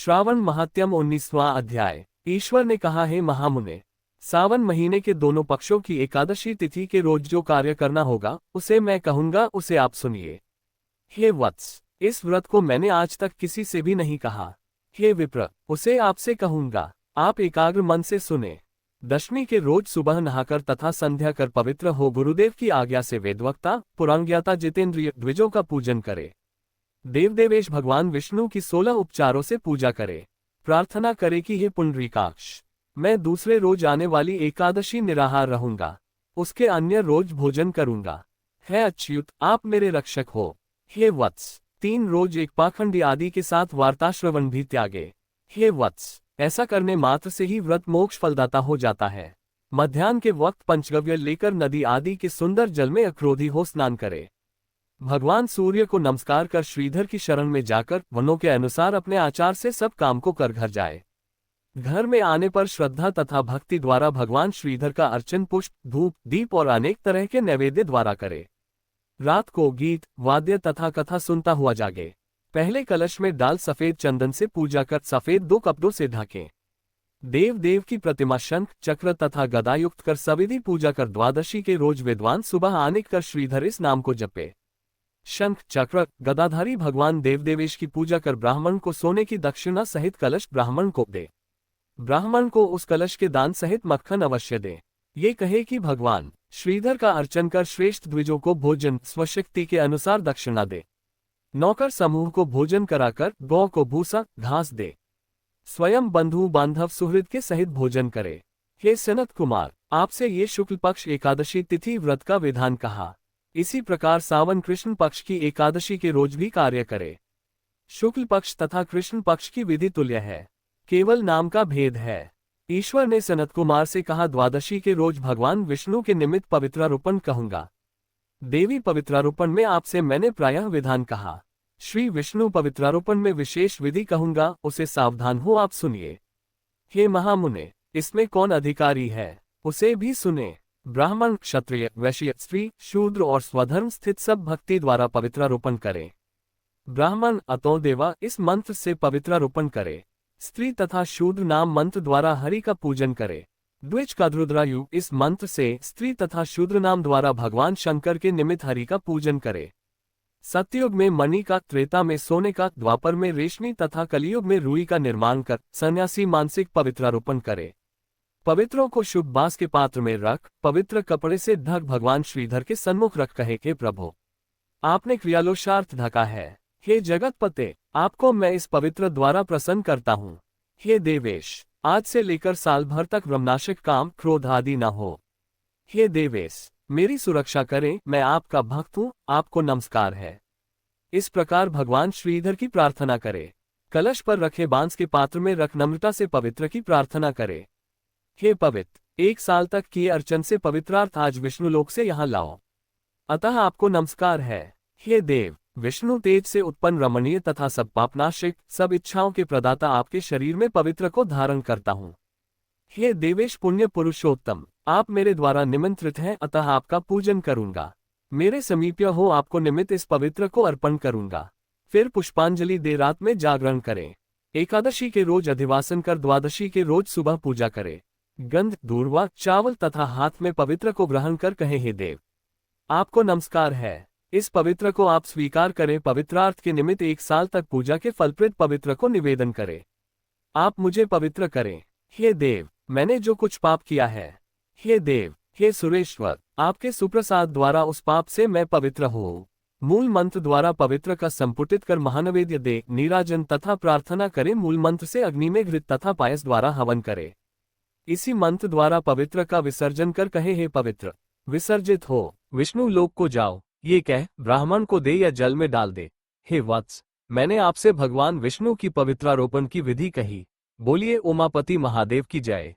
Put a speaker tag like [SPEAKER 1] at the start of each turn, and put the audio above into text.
[SPEAKER 1] श्रावण महात्यम 19वां अध्याय। ईश्वर ने कहा, हे महामुने, सावन महीने के दोनों पक्षों की एकादशी तिथि के रोज जो कार्य करना होगा उसे मैं कहूंगा, उसे आप सुनिए। हे वत्स, इस व्रत को मैंने आज तक किसी से भी नहीं कहा। हे विप्र, उसे आपसे कहूंगा, आप एकाग्र मन से सुने। दशमी के रोज सुबह नहाकर तथा संध्या कर पवित्र हो गुरुदेव की आज्ञा से वेदवक्ता, पुराणज्ञाता, जितेंद्रिय द्विजों का पूजन करे। देवदेवेश भगवान विष्णु की 16 उपचारों से पूजा करे। प्रार्थना करे कि हे पुंडरीकाक्ष, मैं दूसरे रोज आने वाली एकादशी निराहार रहूंगा, उसके अन्य रोज भोजन करूंगा। है अच्युत, आप मेरे रक्षक हो। हे वत्स, 3 रोज एक पाखंडी आदि के साथ वार्ताश्रवण भी त्यागे। हे वत्स, ऐसा करने मात्र से ही व्रत मोक्ष फलदाता हो जाता है। मध्याह्न के वक्त पंचगव्य लेकर नदी आदि के सुंदर जल में अक्रोधी हो स्नान करे। भगवान सूर्य को नमस्कार कर श्रीधर की शरण में जाकर वनों के अनुसार अपने आचार से सब काम को कर घर जाए। घर में आने पर श्रद्धा तथा भक्ति द्वारा भगवान श्रीधर का अर्चन पुष्प, धूप, दीप और अनेक तरह के नैवेद्य द्वारा करे। रात को गीत, वाद्य तथा कथा सुनता हुआ जागे। पहले कलश में डाल सफेद चंदन से पूजा कर सफेद 2 कपड़ों से ढके। देव की प्रतिमा शंख, चक्र तथा गदा युक्त कर सविधि पूजा कर द्वादशी के रोज विद्वान सुबह आने कर श्रीधर इस नाम को जपे। शंख, चक्र, गदाधारी भगवान देवदेवेश की पूजा कर ब्राह्मण को सोने की दक्षिणा सहित कलश ब्राह्मण को दे। ब्राह्मण को उस कलश के दान सहित मक्खन अवश्य दे। ये कहे कि भगवान श्रीधर का अर्चन कर श्रेष्ठ द्विजों को भोजन स्वशक्ति के अनुसार दक्षिणा दे। नौकर समूह को भोजन कराकर गौ को भूसा घास दे। स्वयं बंधु बांधव सुहृद के सहित भोजन करे। हे सनत कुमार, आपसे ये शुक्ल पक्ष एकादशी तिथि व्रत का विधान कहा। इसी प्रकार सावन कृष्ण पक्ष की एकादशी के रोज भी कार्य करे। शुक्ल पक्ष तथा कृष्ण पक्ष की विधि तुल्य है, केवल नाम का भेद है। ईश्वर ने सनत कुमार से कहा, द्वादशी के रोज भगवान विष्णु के निमित्त पवित्रारोपण कहूंगा। देवी पवित्रारोपण में आपसे मैंने प्रायः विधान कहा। श्री विष्णु पवित्रारोपण में विशेष विधि कहूंगा, उसे सावधान हो आप सुनिए। हे महामुने, इसमें कौन अधिकारी है उसे भी सुने। ब्राह्मण, क्षत्रिय, वैश्य, स्त्री, शूद्र और स्वधर्म स्थित सब भक्ति द्वारा पवित्रारोपण करें। ब्राह्मण अतो देवा इस मंत्र से पवित्रारोपण करे। स्त्री तथा शूद्र नाम मंत्र द्वारा हरि का पूजन करे। द्विज का रुद्रायु इस मंत्र से स्त्री तथा शूद्र नाम द्वारा भगवान शंकर के निमित्त हरि का पूजन करे। सत्ययुग में मणि का, त्रेता में सोने का, द्वापर में रेशमी तथा कलियुग में रुई का निर्माण कर सन्यासी मानसिक पवित्रारोपण करे। पवित्रों को शुभ बांस के पात्र में रख पवित्र कपड़े से ढक भगवान श्रीधर के सन्मुख रख कहे, हे प्रभु, आपने क्रियालोशार्थ ढका है। हे जगतपते, आपको मैं इस पवित्र द्वारा प्रसन्न करता हूँ। हे देवेश, आज से लेकर साल भर तक ब्रह्मनाशक काम, क्रोध आदि न हो। हे देवेश, मेरी सुरक्षा करें, मैं आपका भक्त हूँ, आपको नमस्कार है। इस प्रकार भगवान श्रीधर की प्रार्थना करे। कलश पर रखे बांस के पात्र में रख नम्रता से पवित्र की प्रार्थना करे। हे पवित्र, 1 साल तक किए अर्चन से पवित्रार्थ आज विष्णुलोक से यहाँ लाओ, अतः आपको नमस्कार है। हे देव, विष्णु तेज से उत्पन्न रमणीय तथा सब पापनाशिक, सब इच्छाओं के प्रदाता आपके शरीर में पवित्र को धारण करता हूँ। हे देवेश पुण्य पुरुषोत्तम, आप मेरे द्वारा निमंत्रित हैं, अतः आपका पूजन करूंगा। मेरे समीप्य हो आपको निमित्त इस पवित्र को अर्पण करूंगा। फिर पुष्पांजलि दे रात में जागरण करें। एकादशी के रोज अधिवासन कर द्वादशी के रोज सुबह पूजा करे। गंध, दूर्वा, चावल तथा हाथ में पवित्र को ग्रहण कर कहे, हे देव, आपको नमस्कार है। इस पवित्र को आप स्वीकार करें। पवित्रार्थ के निमित्त 1 साल तक पूजा के फलप्रद पवित्र को निवेदन करें। आप मुझे पवित्र करें। हे देव, मैंने जो कुछ पाप किया है, हे देव, हे सुरेश्वर, आपके सुप्रसाद द्वारा उस पाप से मैं पवित्र हूँ। मूल मंत्र द्वारा पवित्र का संपुटित कर महानवेद्य दे, नीराजन तथा प्रार्थना करें। मूल मंत्र से अग्नि में घृत तथा पायस द्वारा हवन करे। इसी मंत्र द्वारा पवित्र का विसर्जन कर कहे, हे पवित्र, विसर्जित हो, विष्णु लोक को जाओ। ये कह ब्राह्मण को दे या जल में डाल दे। हे वत्स, मैंने आपसे भगवान विष्णु की पवित्रारोपण की विधि कही। बोलिए उमापति महादेव की जय।